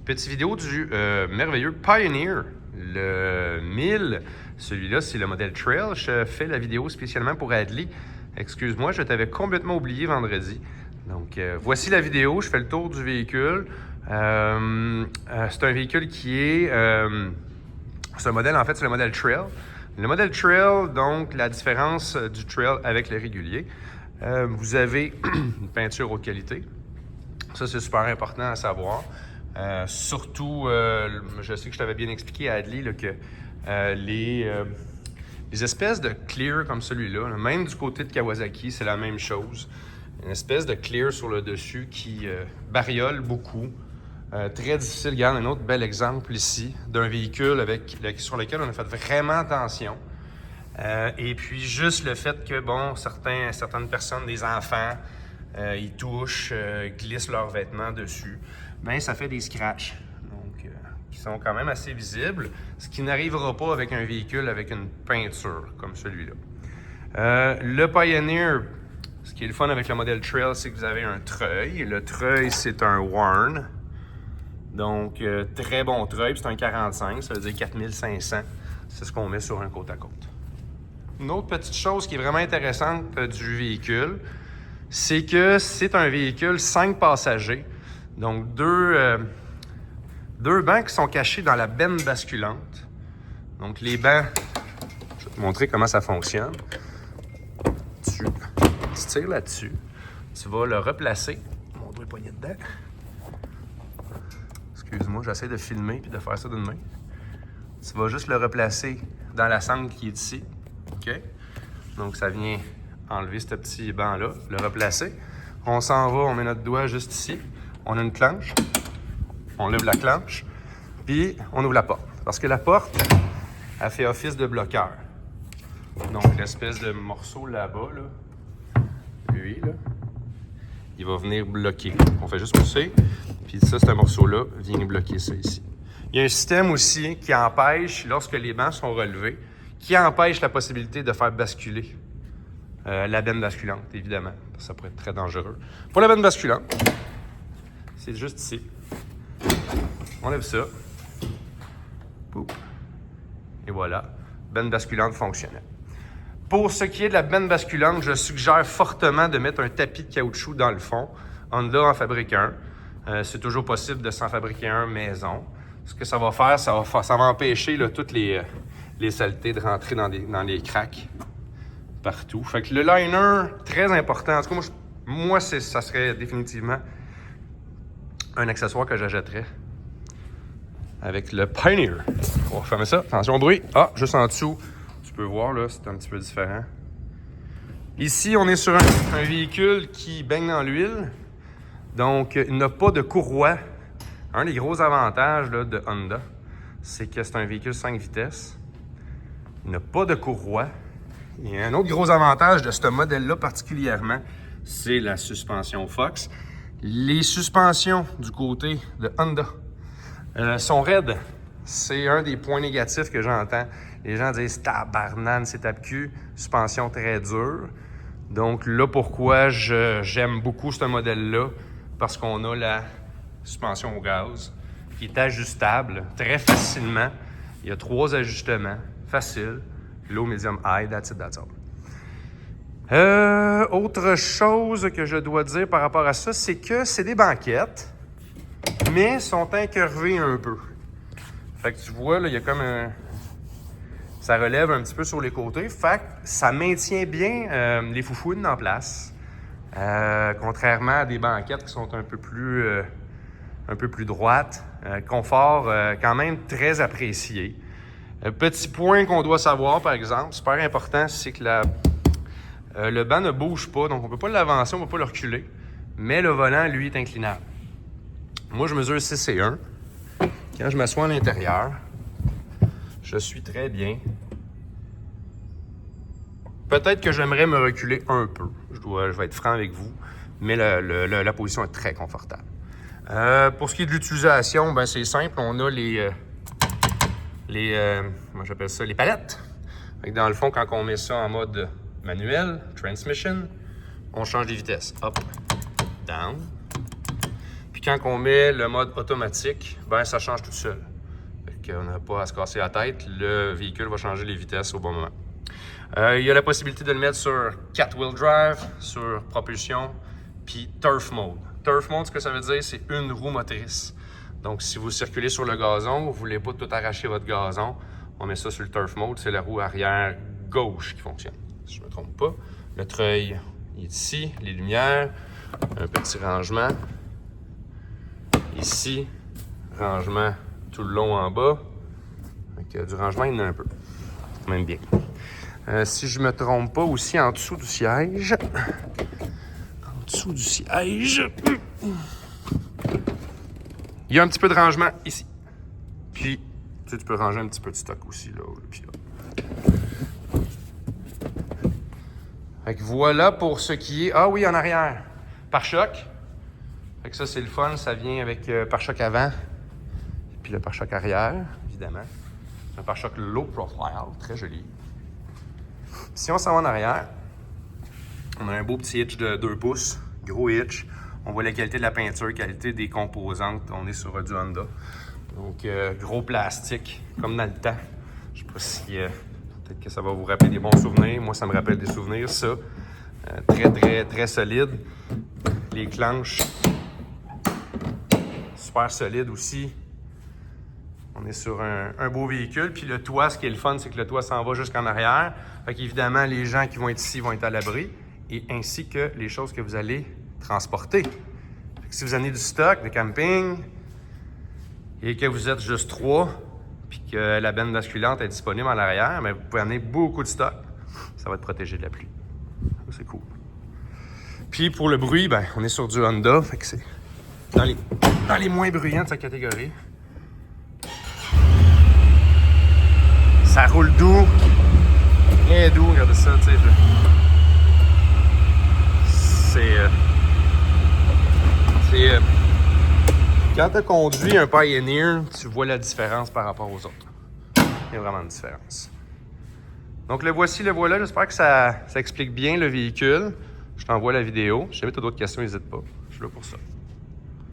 Petite vidéo du merveilleux Pioneer, le 1000. Celui-là, c'est le modèle Trail. Je fais la vidéo spécialement pour Adley. Excuse-moi, je t'avais complètement oublié vendredi. Donc, voici la vidéo. Je fais le tour du véhicule. C'est un véhicule qui est... c'est un modèle, en fait, c'est le modèle Trail. Le modèle Trail, donc, la différence du Trail avec le régulier. Vous avez une peinture haute qualité. Ça, c'est super important à savoir. Surtout, je sais que je t'avais bien expliqué à Adley là, que les espèces de clear comme celui-là, même du côté de Kawasaki, c'est la même chose. Une espèce de clear sur le dessus qui bariole beaucoup. Très difficile. Regarde un autre bel exemple ici d'un véhicule sur lequel on a fait vraiment attention. Et puis juste le fait que, bon, certaines personnes, des enfants, ils touchent, glissent leurs vêtements dessus, bien, ça fait des scratchs, donc qui sont quand même assez visibles, ce qui n'arrivera pas avec un véhicule avec une peinture comme celui-là. Le Pioneer, ce qui est le fun avec le modèle Trail, c'est que vous avez un treuil. Le treuil, c'est un Warn, donc très bon treuil, c'est un 45, ça veut dire 4500, c'est ce qu'on met sur un côte à côte. Une autre petite chose qui est vraiment intéressante du véhicule, c'est que c'est un véhicule 5 passagers. Donc, deux bancs qui sont cachés dans la benne basculante. Donc, les bancs, je vais te montrer comment ça fonctionne. Tu tires là-dessus. Tu vas le replacer. Mon doigt est poigné dedans. Excuse-moi, j'essaie de filmer puis de faire ça d'une main. Tu vas juste le replacer dans la sangle qui est ici. OK? Donc, ça vient enlever ce petit banc-là, le replacer. On s'en va, on met notre doigt juste ici. On a une clenche. On lève la clenche. Puis, on ouvre la porte. Parce que la porte, elle fait office de bloqueur. Donc, l'espèce de morceau là-bas, là, lui, là, il va venir bloquer. On fait juste pousser. Puis ça, ce morceau-là vient bloquer ça ici. Il y a un système aussi qui empêche, lorsque les bancs sont relevés, qui empêche la possibilité de faire basculer la benne basculante, évidemment. Ça pourrait être très dangereux. Pour la benne basculante, c'est juste ici. On lève ça. Boop. Et voilà. Benne basculante fonctionnelle. Pour ce qui est de la benne basculante, je suggère fortement de mettre un tapis de caoutchouc dans le fond. Honda en fabrique un. C'est toujours possible de s'en fabriquer un maison. Ce que ça va faire, ça va empêcher là, toutes les saletés de rentrer dans les cracks partout. Fait que le liner, très important. En tout cas, moi ça serait définitivement un accessoire que j'achèterais avec le Pioneer. On va fermer ça. Attention au bruit. Ah, juste en dessous, tu peux voir, là, c'est un petit peu différent. Ici, on est sur un véhicule qui baigne dans l'huile. Donc, il n'a pas de courroie. Un des gros avantages là, de Honda, c'est que c'est un véhicule 5 vitesses. Il n'a pas de courroie. Et un autre gros avantage de ce modèle-là particulièrement, c'est la suspension Fox. Les suspensions du côté de Honda sont raides. C'est un des points négatifs que j'entends. Les gens disent « tabarnane, c'est tape-cul, suspension très dure ». Donc là, pourquoi j'aime beaucoup ce modèle-là, parce qu'on a la suspension au gaz qui est ajustable très facilement. Il y a 3 ajustements faciles. Low, medium, high, that's it, that's all. Autre chose que je dois dire par rapport à ça, c'est que c'est des banquettes, mais sont incurvées un peu. Fait que tu vois, là, il y a comme un... Ça relève un petit peu sur les côtés. Fait que ça maintient bien les foufounes en place. Contrairement à des banquettes qui sont un peu plus droites. Confort quand même très apprécié. Petit point qu'on doit savoir, par exemple, super important, c'est que le banc ne bouge pas, donc on ne peut pas l'avancer, on ne peut pas le reculer, mais le volant, lui, est inclinable. Moi, je mesure 6 et 1. Quand je m'assois à l'intérieur, je suis très bien. Peut-être que j'aimerais me reculer un peu, je vais être franc avec vous, mais la position est très confortable. Pour ce qui est de l'utilisation, ben c'est simple, on a comment j'appelle ça, les palettes. Fait que dans le fond, quand on met ça en mode manuel, transmission, on change les vitesses. Up, down. Puis quand on met le mode automatique, ben ça change tout seul. Fait qu'on n'a pas à se casser la tête. Le véhicule va changer les vitesses au bon moment. Il y a la possibilité de le mettre sur 4-wheel drive, sur propulsion, puis Turf Mode. Turf Mode, ce que ça veut dire, c'est une roue motrice. Donc, si vous circulez sur le gazon, vous ne voulez pas tout arracher votre gazon, on met ça sur le Turf Mode, c'est la roue arrière gauche qui fonctionne, si je ne me trompe pas. Le treuil est ici, les lumières, un petit rangement. Ici, rangement tout le long en bas. Donc, du rangement, il y en a un peu. C'est même bien. Si je ne me trompe pas, aussi en dessous du siège, il y a un petit peu de rangement ici. Puis, tu peux ranger un petit peu de stock aussi, là. Puis là. Fait que voilà pour ce qui est... Ah oui, en arrière, pare-choc. Fait que ça, c'est le fun. Ça vient avec pare-choc avant. Puis le pare-choc arrière, évidemment. C'est un pare-choc low profile, très joli. Si on s'en va en arrière, on a un beau petit hitch de 2 pouces, gros hitch. On voit la qualité de la peinture, qualité des composantes. On est sur du Honda. Donc, gros plastique, comme dans le temps. Je ne sais pas si... peut-être que ça va vous rappeler des bons souvenirs. Moi, ça me rappelle des souvenirs, ça. Très, très, très solide. Les planches, super solides aussi. On est sur un beau véhicule. Puis le toit, ce qui est le fun, c'est que le toit s'en va jusqu'en arrière. Fait qu'évidemment, les gens qui vont être ici vont être à l'abri. Et ainsi que les choses que vous allez transporter. Fait que si vous amenez du stock, de camping, et que vous êtes juste 3, puis que la benne basculante est disponible en arrière, mais vous pouvez amener beaucoup de stock. Ça va être protégé de la pluie. C'est cool. Puis pour le bruit, ben, on est sur du Honda. Fait que c'est dans les moins bruyants de sa catégorie. Ça roule doux. Très doux, regardez ça, tu sais. Quand tu as conduit un Pioneer, tu vois la différence par rapport aux autres. Il y a vraiment une différence. Donc le voici, le voilà. J'espère que ça explique bien le véhicule. Je t'envoie la vidéo. Si jamais tu as d'autres questions, n'hésite pas. Je suis là pour ça.